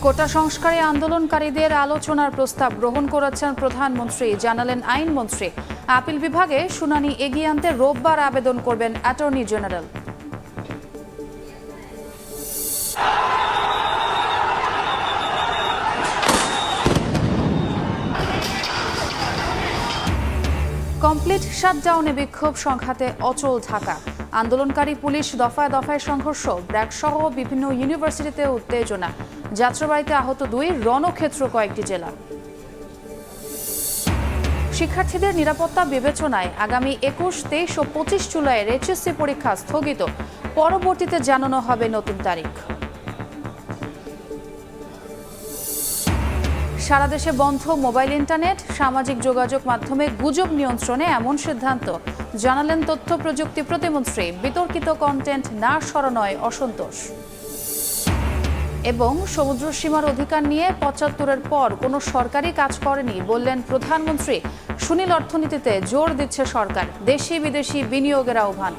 কোটা সংস্কারে আন্দোলনকারীদের আলোচনার প্রস্তাব গ্রহণ করেছেন প্রধানমন্ত্রী, জানালেন আইনমন্ত্রী। আপিল বিভাগে শুনানি এগিয়ে আনতে রোববার আবেদন করবেন অ্যাটর্নি জেনারেল। কমপ্লিট শাটডাউনে বিক্ষোভ সংঘাতে অচল ঢাকা। আন্দোলনকারী পুলিশ দফায় দফায় সংঘর্ষ, ব্র্যাক সহ বিভিন্ন ইউনিভার্সিটিতে উত্তেজনা। যাত্রাবাড়িতে আহত 2, রণক্ষেত্র কয়েকটি জেলা। শিক্ষার্থীদের নিরাপত্তা বিবেচনায় আগামী 21, 23 ও 25 জুলাইয়ের এইচএসসি পরীক্ষা স্থগিত। পরবর্তীতে জানানো হবে নতুন তারিখ। সারা দেশে বন্ধ মোবাইল ইন্টারনেট, সামাজিক যোগাযোগ মাধ্যমে গুজব নিয়ন্ত্রণে এমন সিদ্ধান্ত, জানালেন তথ্য প্রযুক্তি প্রতিমন্ত্রী। বিতর্কিত কন্টেন্ট না সরানোয় অসন্তোষ। এবং সমুদ্র সীমার অধিকার নিয়ে 75-এর পর কোনো সরকারি কাজ করেনি বললেন প্রধানমন্ত্রী। সুনীল অর্থনীতিতে জোর দিচ্ছে সরকার, দেশি বিদেশি বিনিয়োগের আহ্বান।